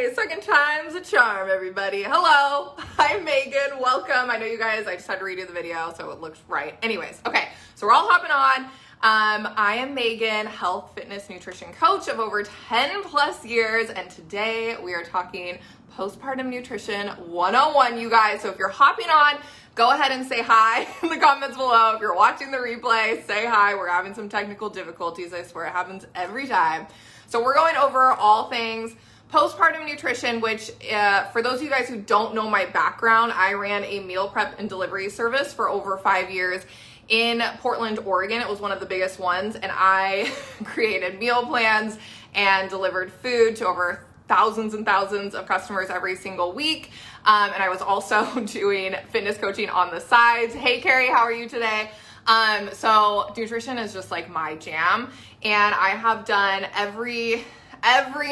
Okay, second time's a charm, everybody. Hello, I'm Megan. Welcome. I know you guys, I just had to redo the video so it looks right. Anyways, okay, so we're all hopping on. I am Megan, health, fitness, nutrition coach of over 10 plus years, and today we are talking postpartum nutrition 101, you guys. So if you're hopping on, go ahead and say hi in the comments below. If you're watching the replay, say hi. We're having some technical difficulties. I swear it happens every time. So we're going over all things postpartum nutrition, which for those of you guys who don't know my background, I ran a meal prep and delivery service for over 5 years in Portland, Oregon. It was one of the biggest ones, and I created meal plans and delivered food to over thousands and thousands of customers every single week. And I was also doing fitness coaching on the sides. Hey, Carrie, how are you today? So nutrition is just like my jam, and I have done every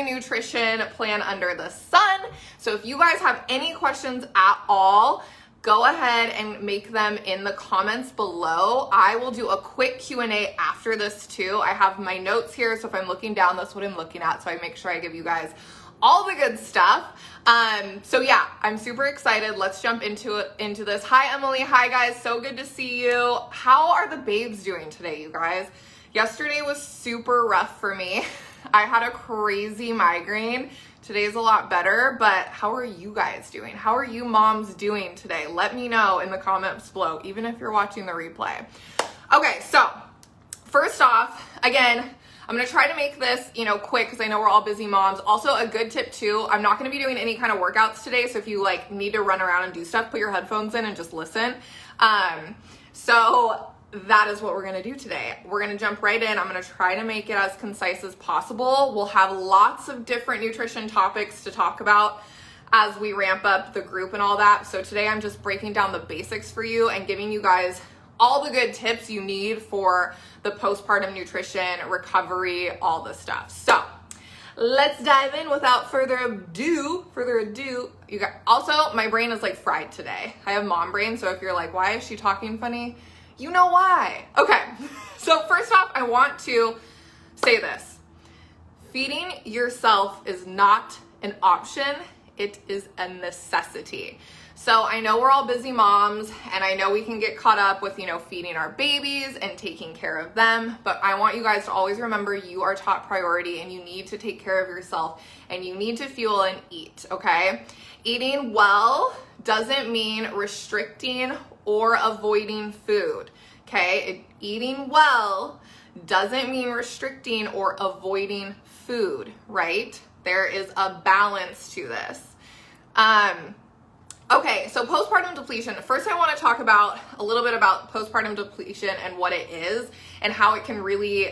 nutrition plan under the sun. So if you guys have any questions at all, go ahead and make them in the comments below. I will do a quick Q&A after this too. I have my notes here, so if I'm looking down, that's what I'm looking at. So I make sure I give you guys all the good stuff. So yeah, I'm super excited. Let's jump into this. Hi, Emily. Hi, guys. So good to see you. How are the babes doing today, you guys? Yesterday was super rough for me. I had a crazy migraine. Today's a lot better, but how are you guys doing? How are you moms doing today? Let me know in the comments below, even if you're watching the replay. Okay, so first off, again, I'm gonna try to make this, quick because I know we're all busy moms. Also, a good tip too, I'm not gonna be doing any kind of workouts today, so if you need to run around and do stuff, put your headphones in and just listen. So that is what we're gonna do today. We're gonna jump right in. I'm gonna try to make it as concise as possible. We'll have lots of different nutrition topics to talk about as we ramp up the group and all that. So today I'm just breaking down the basics for you and giving you guys all the good tips you need for the postpartum nutrition, recovery, all the stuff. So let's dive in without further ado. You guys, also, my brain is fried today. I have mom brain, so if you're like, why is she talking funny? You know why. Okay, so first off, I want to say this. Feeding yourself is not an option, it is a necessity. So I know we're all busy moms, and I know we can get caught up with, feeding our babies and taking care of them, but I want you guys to always remember you are top priority and you need to take care of yourself and you need to fuel and eat, okay? Eating well doesn't mean restricting or avoiding food, okay? Eating well doesn't mean restricting or avoiding food, right? There is a balance to this. Okay, so postpartum depletion. First, I want to talk about a little bit about postpartum depletion and what it is and how it can really,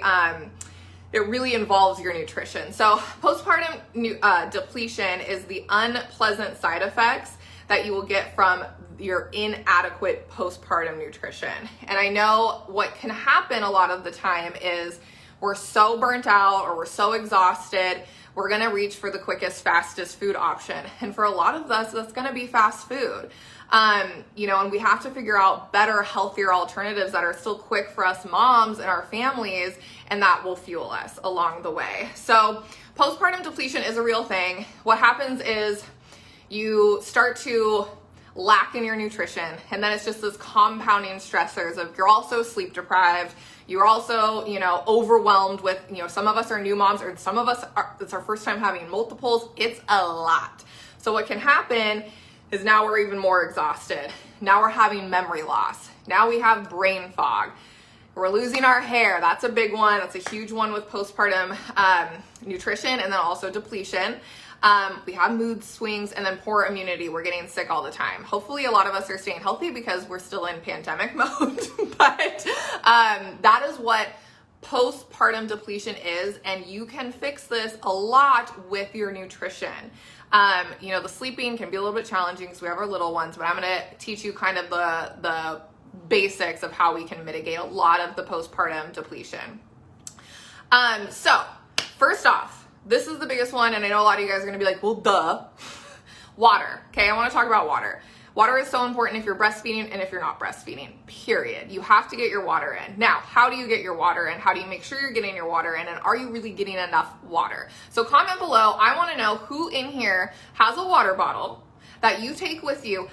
it really involves your nutrition. So postpartum depletion is the unpleasant side effects that you will get from your inadequate postpartum nutrition. And I know what can happen a lot of the time is we're so burnt out or we're so exhausted, we're gonna reach for the quickest, fastest food option. And for a lot of us, that's gonna be fast food. And we have to figure out better, healthier alternatives that are still quick for us moms and our families, and that will fuel us along the way. So postpartum depletion is a real thing. What happens is you start to lack in your nutrition, and then it's just this compounding stressors of you're also sleep deprived, you're also overwhelmed with some of us are new moms, or some of us it's our first time having multiples. It's a lot. So what can happen is now we're even more exhausted. Now we're having memory loss. Now we have brain fog. We're losing our hair. That's a big one. That's a huge one with postpartum nutrition, and then also depletion. We have mood swings, and then poor immunity. We're getting sick all the time. Hopefully a lot of us are staying healthy because we're still in pandemic mode, but that is what postpartum depletion is, and you can fix this a lot with your nutrition. The sleeping can be a little bit challenging because we have our little ones, but I'm going to teach you kind of the basics of how we can mitigate a lot of the postpartum depletion. So first off, this is the biggest one, and I know a lot of you guys are gonna be like, well, duh. Water, okay? I wanna talk about water. Water is so important if you're breastfeeding and if you're not breastfeeding, period. You have to get your water in. Now, how do you get your water in? How do you make sure you're getting your water in? And are you really getting enough water? So comment below. I want to know who in here has a water bottle that you take with you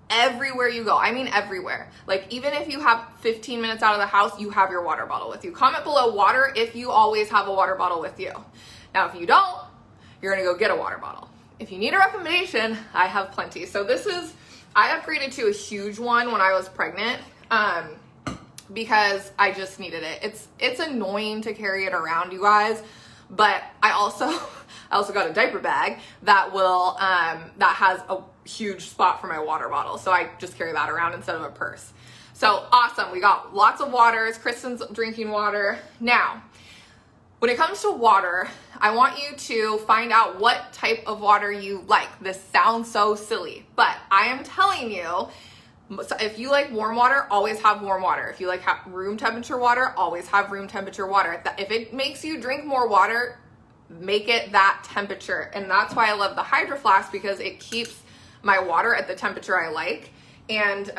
everywhere you go. I mean everywhere. Like even if you have 15 minutes out of the house, you have your water bottle with you. Comment below water if you always have a water bottle with you. Now, if you don't, you're gonna go get a water bottle. If you need a recommendation, I have plenty. So I upgraded to a huge one when I was pregnant because I just needed it. It's annoying to carry it around, you guys, but I also got a diaper bag that that has a huge spot for my water bottle. So I just carry that around instead of a purse. So awesome. We got lots of waters. Kristen's drinking water. Now, when it comes to water, I want you to find out what type of water you like. This sounds so silly, but I am telling you, if you like warm water, always have warm water. If you like room temperature water, always have room temperature water. If it makes you drink more water, make it that temperature. And that's why I love the Hydro Flask, because it keeps my water at the temperature I like. And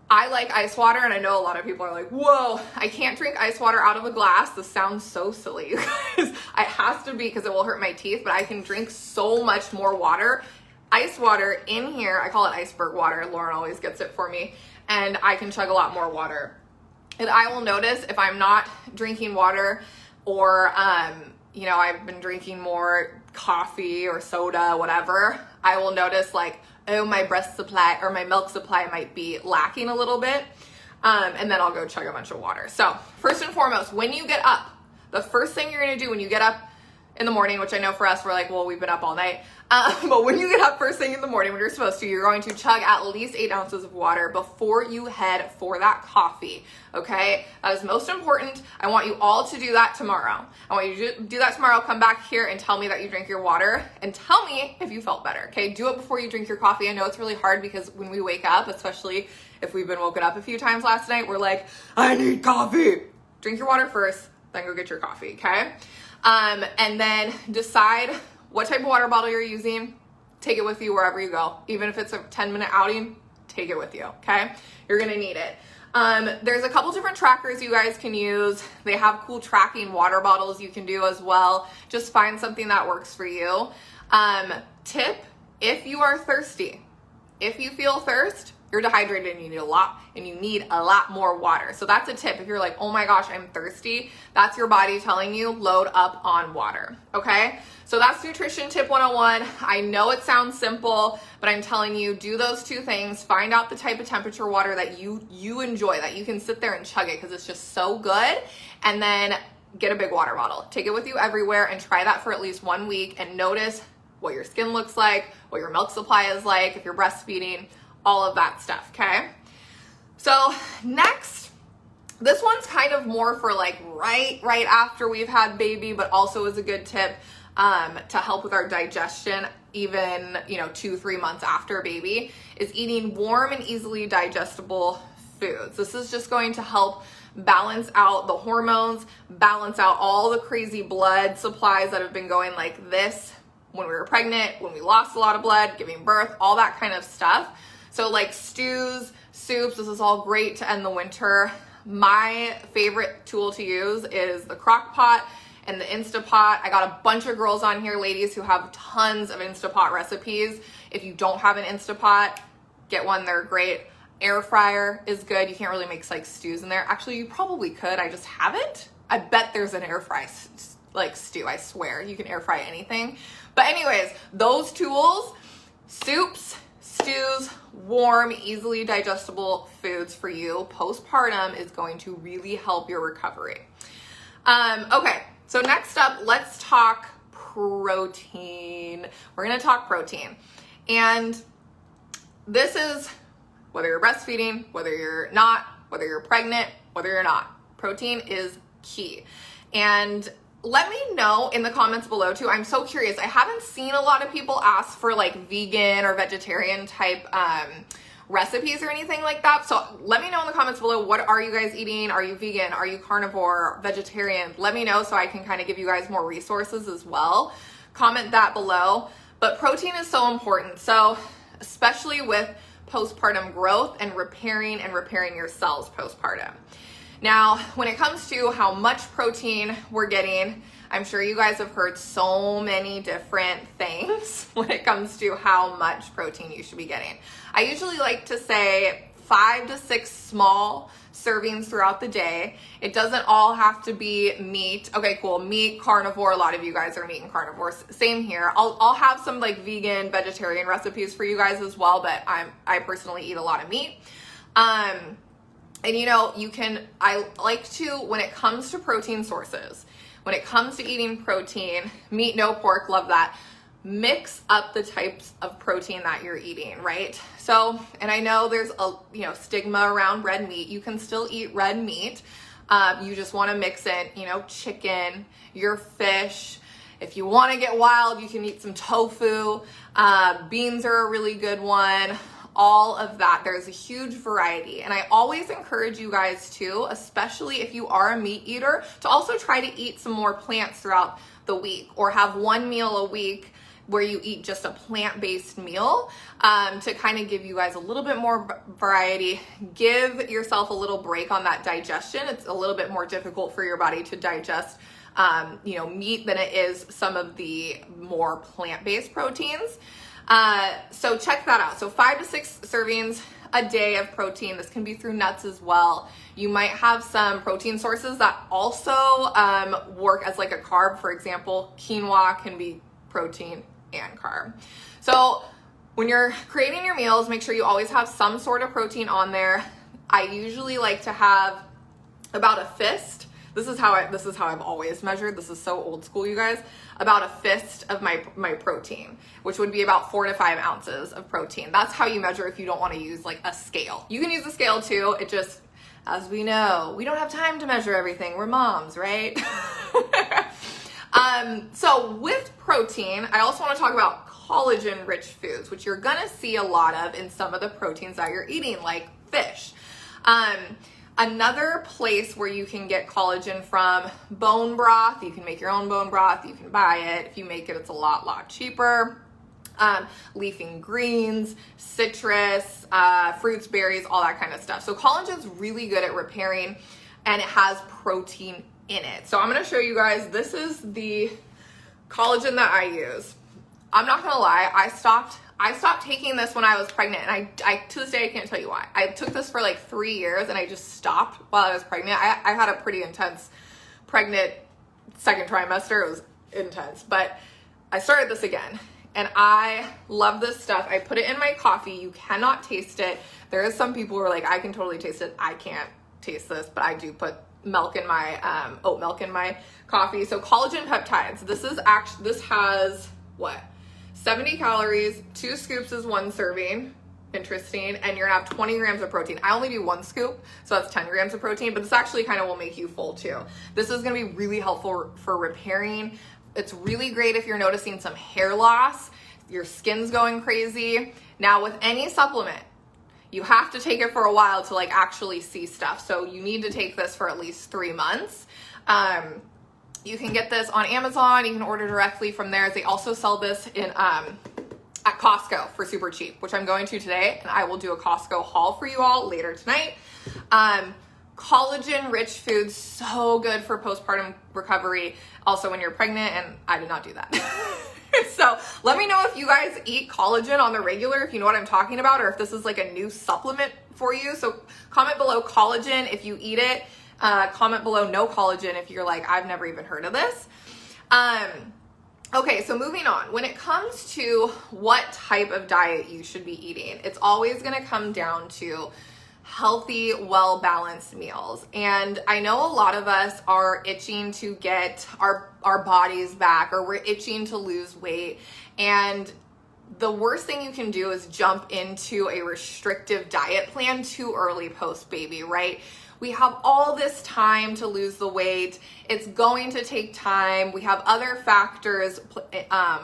I like ice water, and I know a lot of people are like, whoa, I can't drink ice water out of a glass. This sounds so silly, you guys. It has to be because it will hurt my teeth, but I can drink so much more water. Ice water in here, I call it iceberg water. Lauren always gets it for me, and I can chug a lot more water. And I will notice if I'm not drinking water, or you know, I've been drinking more coffee or soda, whatever, I will notice like, oh, my breast supply or my milk supply might be lacking a little bit. And then I'll go chug a bunch of water. So first and foremost, when you get up, the first thing you're gonna do when you get up in the morning, which I know for us, we're like, well, we've been up all night. But when you get up first thing in the morning, when you're supposed to, you're going to chug at least 8 ounces of water before you head for that coffee, okay? That is most important. I want you all to do that tomorrow. I want you to do that tomorrow. Come back here and tell me that you drink your water, and tell me if you felt better, okay? Do it before you drink your coffee. I know it's really hard because when we wake up, especially if we've been woken up a few times last night, we're like, I need coffee. Drink your water first, then go get your coffee, okay? And then decide what type of water bottle you're using. Take it with you wherever you go. Even if it's a 10-minute outing, take it with you, okay? You're gonna need it. There's a couple different trackers you guys can use. They have cool tracking water bottles you can do as well. Just find something that works for you. Tip, if you are thirsty, if you feel thirst, you're dehydrated and you need a lot more water. So that's a tip. If you're like, oh my gosh, I'm thirsty, that's your body telling you load up on water, okay? So that's nutrition tip 101. I know it sounds simple, but I'm telling you, do those two things. Find out the type of temperature water that you enjoy, that you can sit there and chug it because it's just so good. And then get a big water bottle. Take it with you everywhere and try that for at least 1 week and notice what your skin looks like, what your milk supply is like, if you're breastfeeding, all of that stuff, okay? So next, this one's kind of more for like right after we've had baby, but also is a good tip to help with our digestion, even, 2-3 months after baby, is eating warm and easily digestible foods. This is just going to help balance out the hormones, balance out all the crazy blood supplies that have been going like this when we were pregnant, when we lost a lot of blood, giving birth, all that kind of stuff. So like stews, soups, this is all great to end the winter. My favorite tool to use is the crock pot and the Instapot. I got a bunch of girls on here, ladies, who have tons of Instapot recipes. If you don't have an Instapot, get one, they're great. Air fryer is good. You can't really make like stews in there. Actually, you probably could, I just haven't. I bet there's an air fry like stew, I swear. You can air fry anything. But anyways, those tools, soups, stews, warm, easily digestible foods for you postpartum is going to really help your recovery. Okay, so next up, let's talk protein. We're gonna talk protein. And this is whether you're breastfeeding, whether you're not, whether you're pregnant, whether you're not, protein is key. And let me know in the comments below too. I'm so curious. I haven't seen a lot of people ask for like vegan or vegetarian type recipes or anything like that. So let me know in the comments below, what are you guys eating? Are you vegan? Are you carnivore, vegetarian? Let me know so I can kind of give you guys more resources as well. Comment that below. But protein is so important. So especially with postpartum growth and repairing your cells postpartum. Now, when it comes to how much protein we're getting, I'm sure you guys have heard so many different things when it comes to how much protein you should be getting. I usually like to say 5 to 6 small servings throughout the day. It doesn't all have to be meat. Okay, cool. Meat, carnivore. A lot of you guys are meat and carnivores. Same here. I'll have some like vegan, vegetarian recipes for you guys as well, but I personally eat a lot of meat. And you know, I like to, when it comes to protein sources, when it comes to eating protein, meat, no pork, love that. Mix up the types of protein that you're eating, right? So, and I know there's a stigma around red meat. You can still eat red meat. You just want to mix in, chicken, your fish. If you want to get wild, you can eat some tofu. Beans are a really good one. All of that. There's a huge variety. And I always encourage you guys too, especially if you are a meat eater, to also try to eat some more plants throughout the week, or have one meal a week where you eat just a plant-based meal, to kind of give you guys a little bit more variety. Give yourself a little break on that digestion. It's a little bit more difficult for your body to digest meat than it is some of the more plant-based proteins. So check that out. So 5 to 6 servings a day of protein. This can be through nuts as well. You might have some protein sources that also work as like a carb. For example, quinoa can be protein and carb. So when you're creating your meals, make sure you always have some sort of protein on there. I usually like to have about a fist. This is how I've always measured. This is so old school, you guys. About a fist of my protein, which would be about 4 to 5 ounces of protein. That's how you measure if you don't want to use like a scale. You can use a scale too. It just, as we know, we don't have time to measure everything. We're moms, right? So with protein, I also want to talk about collagen-rich foods, which you're gonna see a lot of in some of the proteins that you're eating, like fish. Another place where you can get collagen from, bone broth. You can make your own bone broth. You can buy it. If you make it, it's a lot cheaper. Leafy greens, citrus, fruits, berries, all that kind of stuff. So collagen's really good at repairing, and it has protein in it. So I'm going to show you guys, this is the collagen that I use. I'm not going to lie, I stopped taking this when I was pregnant, and I to this day I can't tell you why. I took this for like 3 years and I just stopped while I was pregnant. I had a pretty intense pregnant second trimester. It was intense, but I started this again and I love this stuff. I put it in my coffee. You cannot taste it. There is some people who are like, I can totally taste it. I can't taste this, but I do put milk in my oat milk in my coffee. So Collagen Peptides. This has what? 70 calories, 2 scoops is 1 serving. Interesting. And you're gonna have 20 grams of protein. I only do 1 scoop, so that's 10 grams of protein, but this actually kind of will make you full too. This is gonna be really helpful for repairing. It's really great if you're noticing some hair loss, your skin's going crazy. Now with any supplement, you have to take it for a while to like actually see stuff. So you need to take this for at least 3 months. You can get this on Amazon. You can order directly from there. They also sell this in at Costco for super cheap, which I'm going to today, and I will do a Costco haul for you all later tonight. Collagen-rich foods, so good for postpartum recovery. Also when you're pregnant, and I did not do that. So let me know if you guys eat collagen on the regular, if you know what I'm talking about, or if this is like a new supplement for you. So comment below collagen if you eat it. Comment below no collagen if you're like, I've never even heard of this. Okay, so moving on. When it comes to what type of diet you should be eating, it's always gonna come down to healthy, well-balanced meals. And I know a lot of us are itching to get our bodies back, or we're itching to lose weight. And the worst thing you can do is jump into a restrictive diet plan too early post-baby, right? We have all this time to lose the weight. It's going to take time. We have other factors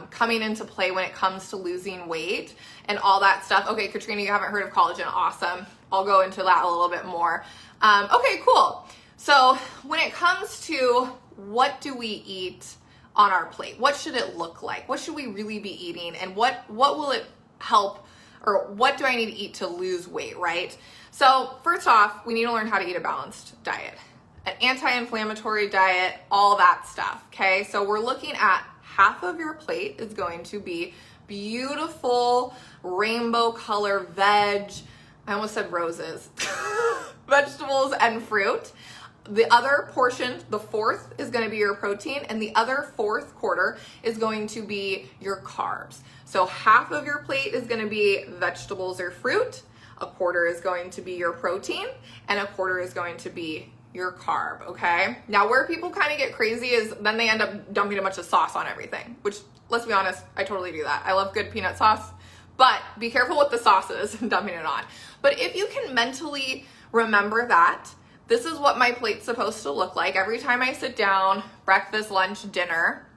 coming into play when it comes to losing weight and all that stuff. Okay, Katrina, you haven't heard of collagen. Awesome. I'll go into that a little bit more. Okay, cool. So when it comes to what do we eat on our plate, what should it look like? What should we really be eating? And what will it help or what do I need to eat to lose weight, right? So first off, we need to learn how to eat a balanced diet, an anti-inflammatory diet, all that stuff, okay? So we're looking at half of your plate is going to be beautiful rainbow color veg, I almost said roses, vegetables and fruit. The other portion, the fourth, is going to be your protein, and the other fourth quarter is going to be your carbs. So half of your plate is going to be vegetables or fruit, a quarter is going to be your protein, and a quarter is going to be your carb, okay? Now, where people kind of get crazy is then they end up dumping a bunch of sauce on everything, which, let's be honest, I totally do that. I love good peanut sauce, but be careful with the sauces and dumping it on. But if you can mentally remember that, this is what my plate's supposed to look like every time I sit down, breakfast, lunch, dinner.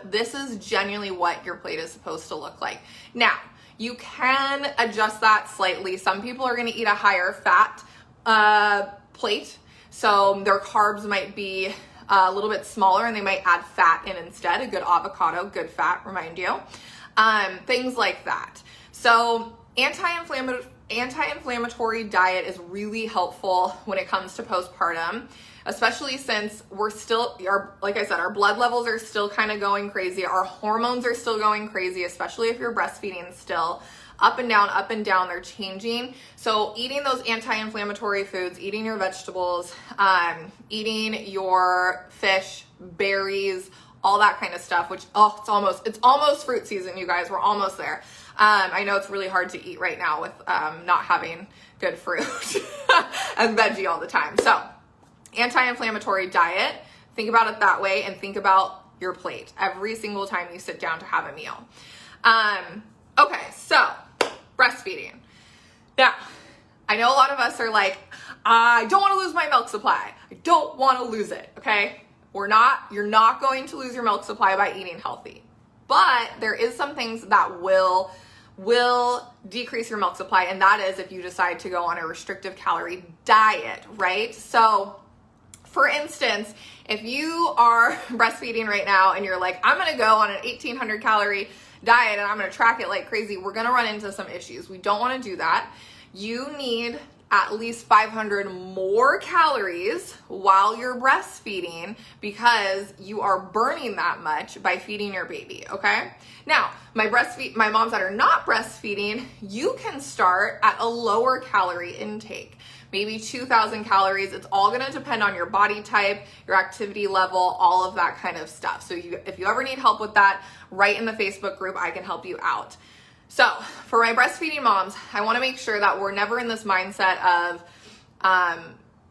This is genuinely what your plate is supposed to look like. Now, you can adjust that slightly. Some people are gonna eat a higher fat plate, so their carbs might be a little bit smaller and they might add fat in instead. A good avocado, good fat, remind you. Things like that. So anti-inflammatory diet is really helpful when it comes to postpartum, especially since we're still, like I said, our blood levels are still kind of going crazy. Our hormones are still going crazy, especially if you're breastfeeding still. Up and down, they're changing. So eating those anti-inflammatory foods, eating your vegetables, eating your fish, berries, all that kind of stuff, which, it's almost fruit season, you guys. We're almost there. I know it's really hard to eat right now with not having good fruit and veggie all the time. So anti-inflammatory diet, think about it that way, and think about your plate every single time you sit down to have a meal. Okay, so breastfeeding. Now, I know a lot of us are like, I don't want to lose my milk supply. I don't want to lose it, okay? You're not going to lose your milk supply by eating healthy. But there is some things that will decrease your milk supply, and that is if you decide to go on a restrictive calorie diet, right? So for instance, if you are breastfeeding right now and you're like, I'm gonna go on an 1,800 calorie diet and I'm gonna track it like crazy, we're gonna run into some issues. We don't wanna do that. You need at least 500 more calories while you're breastfeeding because you are burning that much by feeding your baby, okay? Now, my moms that are not breastfeeding, you can start at a lower calorie intake, maybe 2,000 calories. It's all gonna depend on your body type, your activity level, all of that kind of stuff. So if you ever need help with that, write in the Facebook group, I can help you out. So for my breastfeeding moms, I want to make sure that we're never in this mindset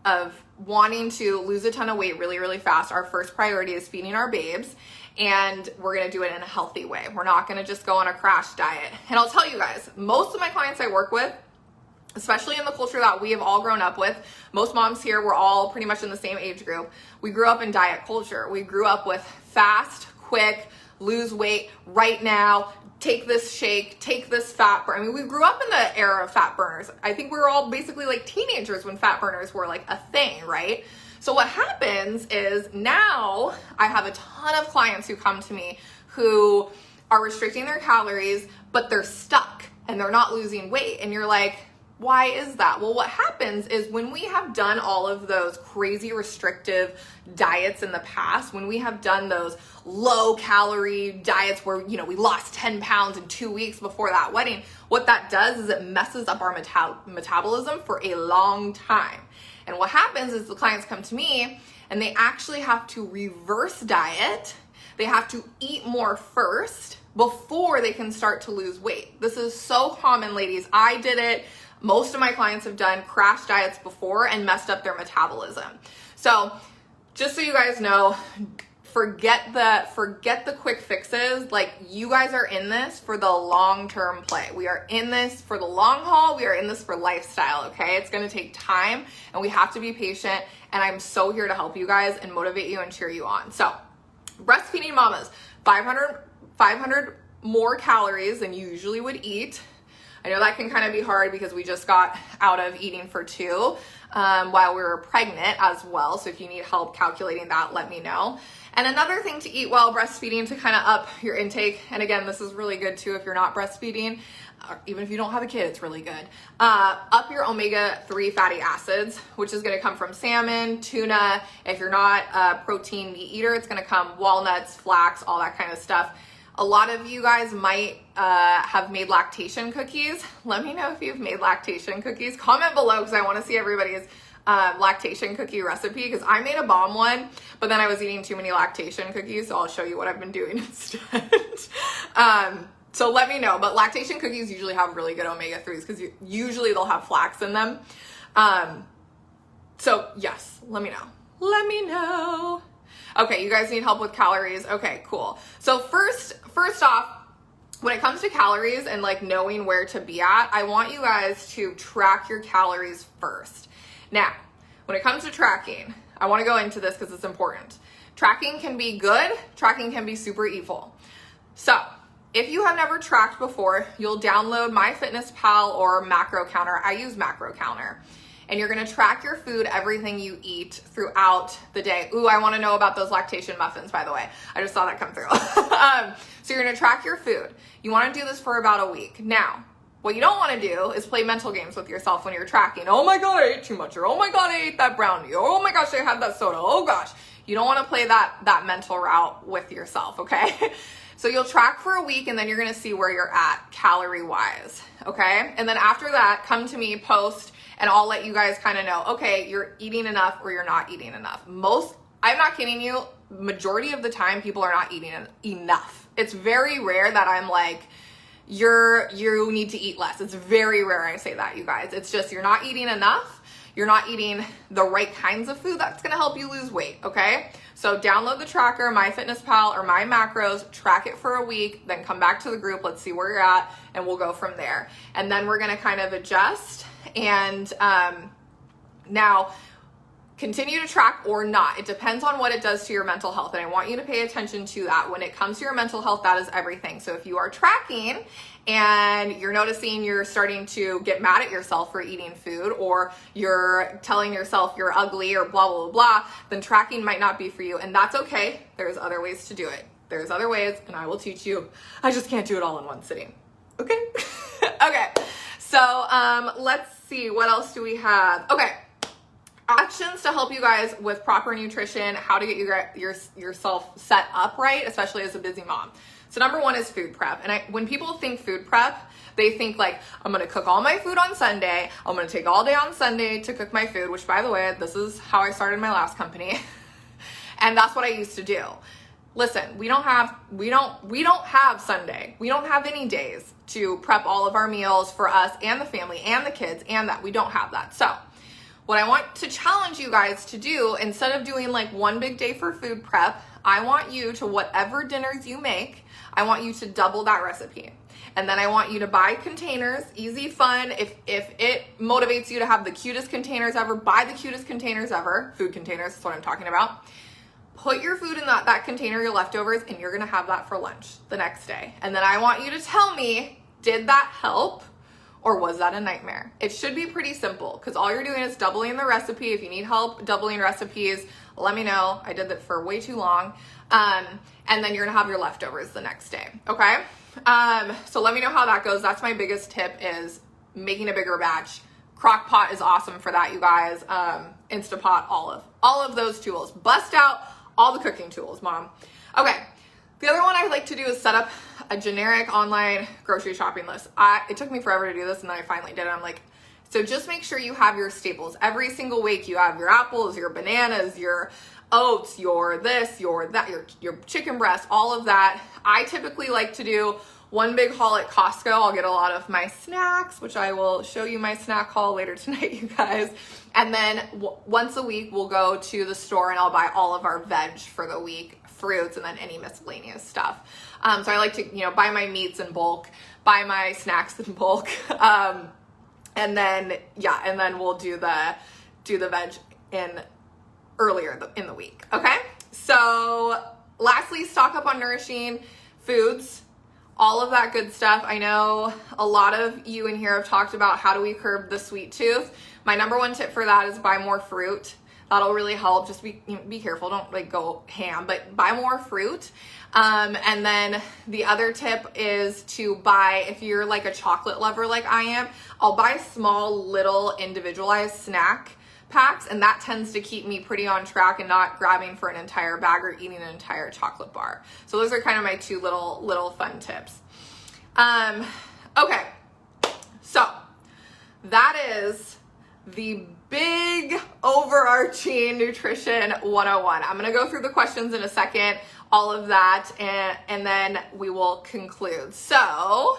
of wanting to lose a ton of weight really, really fast. Our first priority is feeding our babes, and we're going to do it in a healthy way. We're not going to just go on a crash diet. And I'll tell you guys, most of my clients I work with, especially in the culture that we have all grown up with, most moms here, we're all pretty much in the same age group. We grew up in diet culture. We grew up with fast, quick, lose weight right now, take this shake, take this fat burn. I mean, we grew up in the era of fat burners. I think we were all basically like teenagers when fat burners were like a thing, right? So what happens is now I have a ton of clients who come to me who are restricting their calories, but they're stuck and they're not losing weight. And you're like, why is that? Well, what happens is when we have done all of those crazy restrictive diets in the past, when we have done those low calorie diets where, we lost 10 pounds in 2 weeks before that wedding, what that does is it messes up our metabolism for a long time. And what happens is the clients come to me and they actually have to reverse diet. They have to eat more first before they can start to lose weight. This is so common, ladies. I did it. Most of my clients have done crash diets before and messed up their metabolism. So just so you guys know, forget the quick fixes. Like, you guys are in this for the long-term play. We are in this for the long haul. We are in this for lifestyle, okay? It's gonna take time and we have to be patient, and I'm so here to help you guys and motivate you and cheer you on. So breastfeeding mamas, 500 more calories than you usually would eat. I know that can kind of be hard because we just got out of eating for two while we were pregnant as well. So if you need help calculating that, let me know. And another thing to eat while breastfeeding to kind of up your intake, and again, this is really good too if you're not breastfeeding, or even if you don't have a kid, it's really good. Up your omega-3 fatty acids, which is gonna come from salmon, tuna. If you're not a protein meat eater, it's gonna come walnuts, flax, all that kind of stuff. A lot of you guys might have made lactation cookies. Let me know if you've made lactation cookies. Comment below because I wanna see everybody's lactation cookie recipe, because I made a bomb one, but then I was eating too many lactation cookies, so I'll show you what I've been doing instead. So let me know, but lactation cookies usually have really good omega-3s because usually they'll have flax in them. So yes, let me know. Let me know. Okay, you guys need help with calories. Okay, cool. So first off, when it comes to calories and like knowing where to be at, I want you guys to track your calories first. Now, when it comes to tracking, I want to go into this because it's important. Tracking can be good, tracking can be super evil. So, if you have never tracked before, you'll download MyFitnessPal or Macro Counter. I use Macro Counter. And you're gonna track your food, everything you eat throughout the day. Ooh, I wanna know about those lactation muffins, by the way. I just saw that come through. So you're gonna track your food. You wanna do this for about a week. Now, what you don't wanna do is play mental games with yourself when you're tracking. Oh my God, I ate too much. Or oh my God, I ate that brownie. Or oh my gosh, I had that soda. Oh gosh. You don't wanna play that mental route with yourself, okay? So you'll track for a week and then you're gonna see where you're at calorie-wise, okay? And then after that, come to me, post, and I'll let you guys kind of know, okay, you're eating enough or you're not eating enough. I'm not kidding you, majority of the time people are not eating enough. It's very rare that I'm like, you need to eat less. It's very rare I say that, you guys. It's just you're not eating enough. You're not eating the right kinds of food that's gonna help you lose weight, okay? So download the tracker, MyFitnessPal or My Macros, track it for a week, then come back to the group, let's see where you're at, and we'll go from there. And then we're gonna kind of adjust and now continue to track or not. It depends on what it does to your mental health. And I want you to pay attention to that. When it comes to your mental health, that is everything. So if you are tracking and you're noticing you're starting to get mad at yourself for eating food, or you're telling yourself you're ugly or blah, blah, blah, then tracking might not be for you. And that's okay. There's other ways to do it. There's other ways and I will teach you. I just can't do it all in one sitting. Okay? Okay. So let's see. What else do we have? Okay. Actions to help you guys with proper nutrition, how to get yourself set up right, especially as a busy mom. So number one is food prep. And when people think food prep, they think like, I'm gonna cook all my food on Sunday. I'm gonna take all day on Sunday to cook my food, which by the way, this is how I started my last company. And that's what I used to do. Listen, we don't have Sunday. We don't have any days to prep all of our meals for us and the family and the kids and that. We don't have that. So what I want to challenge you guys to do, instead of doing like one big day for food prep, I want you to, whatever dinners you make, I want you to double that recipe. And then I want you to buy containers, easy, fun. If it motivates you to have the cutest containers ever, buy the cutest containers ever. Food containers, that's what I'm talking about. Put your food in that container, your leftovers, and you're gonna have that for lunch the next day. And then I want you to tell me, did that help? Or was that a nightmare? It should be pretty simple because all you're doing is doubling the recipe. If you need help doubling recipes, let me know. I did that for way too long. And then you're gonna have your leftovers the next day, okay? So let me know how that goes. That's my biggest tip, is making a bigger batch. Crock pot is awesome for that, you guys. Instapot, all of those tools. Bust out all the cooking tools, mom. Okay. The other one I like to do is set up a generic online grocery shopping list. It took me forever to do this and then I finally did it. I'm like, so just make sure you have your staples. Every single week you have your apples, your bananas, your oats, your this, your that, your chicken breast, all of that. I typically like to do one big haul at Costco. I'll get a lot of my snacks, which I will show you my snack haul later tonight, you guys. And then once a week we'll go to the store and I'll buy all of our veg for the week, fruits, and then any miscellaneous stuff. So I like to, buy my meats in bulk, buy my snacks in bulk. And then we'll do the veg earlier in the week. Okay. So lastly, stock up on nourishing foods, all of that good stuff. I know a lot of you in here have talked about how do we curb the sweet tooth. My number one tip for that is buy more fruit. That'll really help. Just be careful. Don't like go ham, but buy more fruit. And then the other tip is to buy, if you're like a chocolate lover like I am, I'll buy small little individualized snack packs, and that tends to keep me pretty on track and not grabbing for an entire bag or eating an entire chocolate bar. So those are kind of my two little fun tips. Okay, so that is the big overarching nutrition 101. I'm gonna go through the questions in a second, all of that, and then we will conclude. So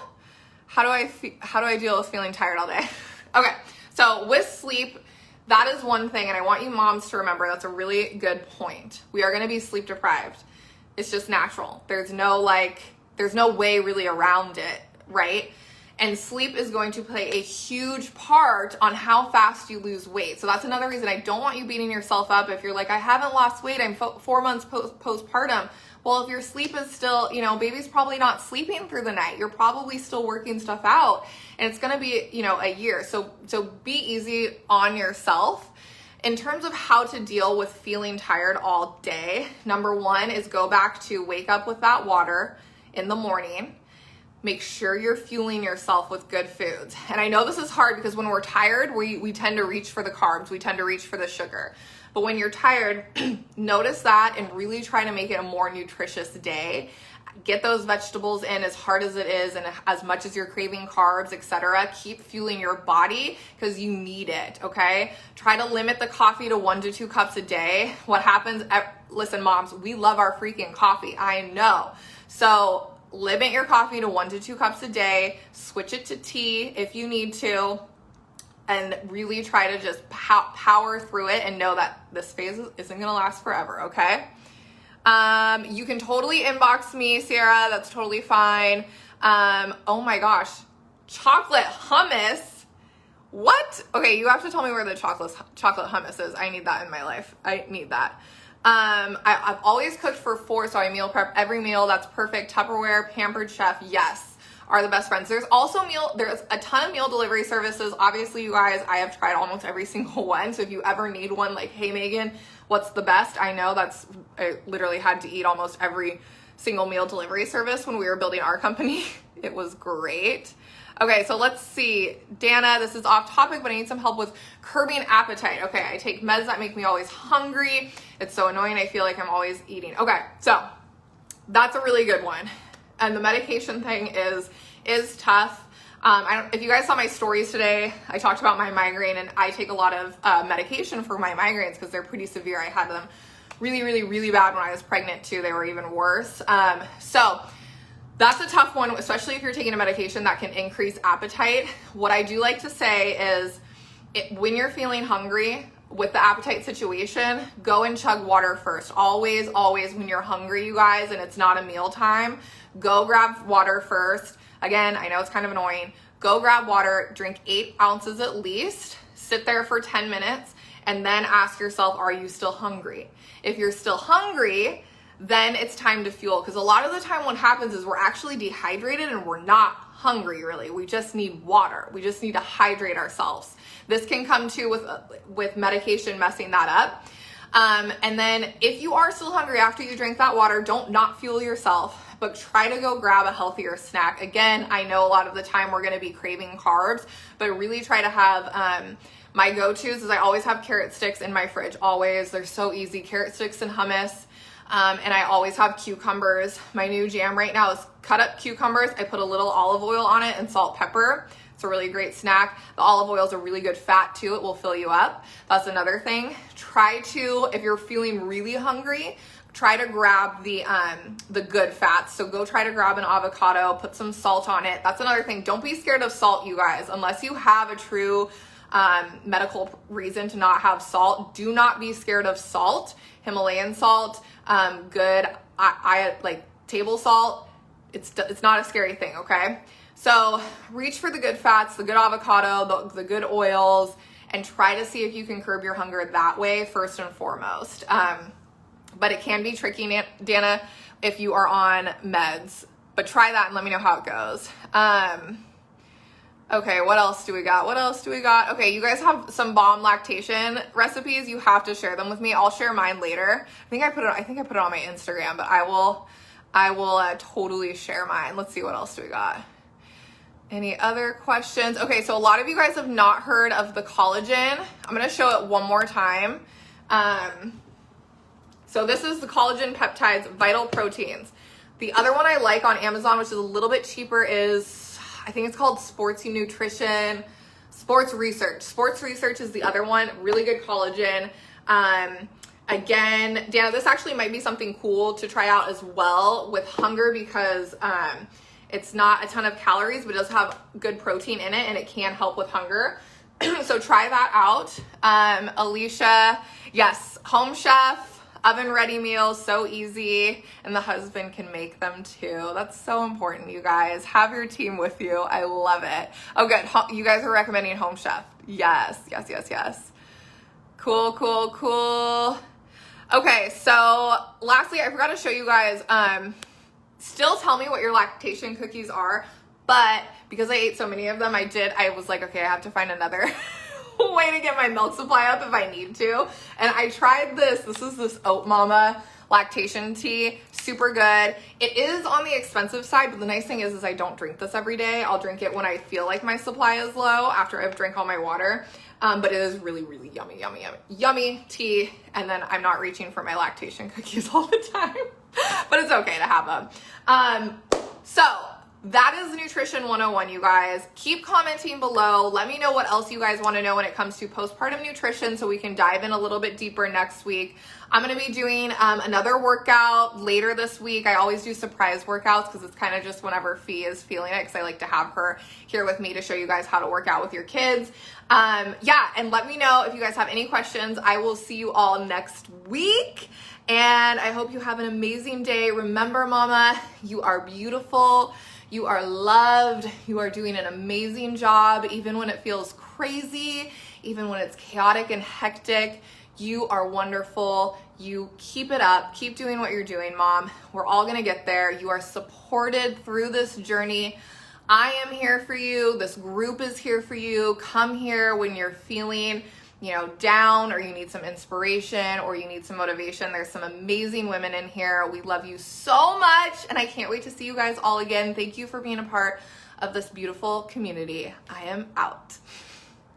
how do I deal with feeling tired all day? Okay, so with sleep, that is one thing, and I want you moms to remember that's a really good point. We are gonna be sleep deprived. It's just natural. There's no way really around it, right? And sleep is going to play a huge part on how fast you lose weight. So that's another reason I don't want you beating yourself up if you're like, I haven't lost weight, I'm 4 months postpartum. Well, if your sleep is still, baby's probably not sleeping through the night. You're probably still working stuff out, and it's gonna be, a year. So be easy on yourself. In terms of how to deal with feeling tired all day, number one is go back to wake up with that water in the morning. Make sure you're fueling yourself with good foods. And I know this is hard because when we're tired, we tend to reach for the carbs, we tend to reach for the sugar. But when you're tired, notice that and really try to make it a more nutritious day. Get those vegetables in as hard as it is and as much as you're craving carbs, etc. Keep fueling your body because you need it, okay? Try to limit the coffee to 1 to 2 cups a day. What happens, listen moms, we love our freaking coffee, I know. So limit your coffee to 1 to 2 cups a day, switch it to tea if you need to, and really try to just power through it and know that this phase isn't gonna last forever, okay? You can totally inbox me, Sierra, that's totally fine. Oh my gosh, chocolate hummus, what? Okay, you have to tell me where the chocolate hummus is. I need that in my life, I need that. I've always cooked for 4, so I meal prep every meal. That's perfect. Tupperware, Pampered Chef, yes, are the best friends. There's a ton of meal delivery services. Obviously, you guys, I have tried almost every single one. So if you ever need one, like, hey Megan, what's the best? I know I literally had to eat almost every single meal delivery service when we were building our company. It was great. Okay, so let's see. Dana, this is off topic, but I need some help with curbing appetite. Okay, I take meds that make me always hungry. It's so annoying. I feel like I'm always eating. Okay, so that's a really good one. And the medication thing is tough. If you guys saw my stories today, I talked about my migraine, and I take a lot of medication for my migraines because they're pretty severe. I had them really, really, really bad when I was pregnant too. They were even worse. So that's a tough one, especially if you're taking a medication that can increase appetite. What I do like to say is when you're feeling hungry with the appetite situation, go and chug water first. Always, always when you're hungry, you guys, and it's not a meal time, go grab water first. Again, I know it's kind of annoying. Go grab water, drink 8 ounces at least, sit there for 10 minutes, and then ask yourself, are you still hungry? If you're still hungry, then it's time to fuel. Because a lot of the time what happens is we're actually dehydrated and we're not hungry really. We just need water. We just need to hydrate ourselves. This can come too with medication messing that up. And then if you are still hungry after you drink that water, don't not fuel yourself, but try to go grab a healthier snack. Again, I know a lot of the time we're gonna be craving carbs, but really try to have, my go-tos is I always have carrot sticks in my fridge, always. They're so easy, carrot sticks and hummus. And I always have cucumbers. My new jam right now is cut up cucumbers. I put a little olive oil on it and salt, pepper. It's a really great snack. The olive oil is a really good fat too. It will fill you up. That's another thing. Try to, if you're feeling really hungry, try to grab the good fats. So go try to grab an avocado, put some salt on it. That's another thing. Don't be scared of salt, you guys, unless you have a true medical reason to not have salt. Do not be scared of salt. Himalayan salt, good. I like table salt. It's not a scary thing, okay? So reach for the good fats, the good avocado, the good oils, and try to see if you can curb your hunger that way first and foremost. But it can be tricky, Dana, if you are on meds. But try that and let me know how it goes. Okay, what else do we got? What else do we got? Okay, you guys have some bomb lactation recipes. You have to share them with me. I'll share mine later. I think I put it on my Instagram, but I will totally share mine. Let's see, what else do we got? Any other questions? Okay, so a lot of you guys have not heard of the collagen. I'm gonna show it one more time. So this is the Collagen Peptides Vital Proteins. The other one I like on Amazon, which is a little bit cheaper, is, I think it's called Sportsy Nutrition, Sports Research. Sports Research is the other one, really good collagen. Again, Dana, this actually might be something cool to try out as well with hunger because it's not a ton of calories, but it does have good protein in it and it can help with hunger. So try that out. Alicia, yes, home chef, oven ready meals, so easy. And the husband can make them too. That's so important, you guys. Have your team with you. I love it. Oh, good. You guys are recommending home chef. Yes, yes, yes, yes. Cool, cool, cool. Okay, so lastly, I forgot to show you guys, still tell me what your lactation cookies are, but because I ate so many of them, I was like, okay, I have to find another way to get my milk supply up if I need to. And I tried this is this Oat Mama Lactation Tea, super good. It is on the expensive side, but the nice thing is I don't drink this every day. I'll drink it when I feel like my supply is low after I've drank all my water. But it is really, really yummy, yummy, yummy, yummy tea. And then I'm not reaching for my lactation cookies all the time, but it's okay to have them. So that is Nutrition 101, you guys. Keep commenting below. Let me know what else you guys want to know when it comes to postpartum nutrition so we can dive in a little bit deeper next week. I'm going to be doing another workout later this week. I always do surprise workouts because it's kind of just whenever Fee is feeling it, because I like to have her here with me to show you guys how to work out with your kids. Yeah, and let me know if you guys have any questions. I will see you all next week. And I hope you have an amazing day. Remember, mama, you are beautiful. You are loved. You are doing an amazing job, even when it feels crazy, even when it's chaotic and hectic. You are wonderful. You keep it up. Keep doing what you're doing, mom. We're all gonna get there. You are supported through this journey. I am here for you. This group is here for you. Come here when you're feeling, down, or you need some inspiration, or you need some motivation. There's some amazing women in here. We love you so much, and I can't wait to see you guys all again. Thank you for being a part of this beautiful community. I am out.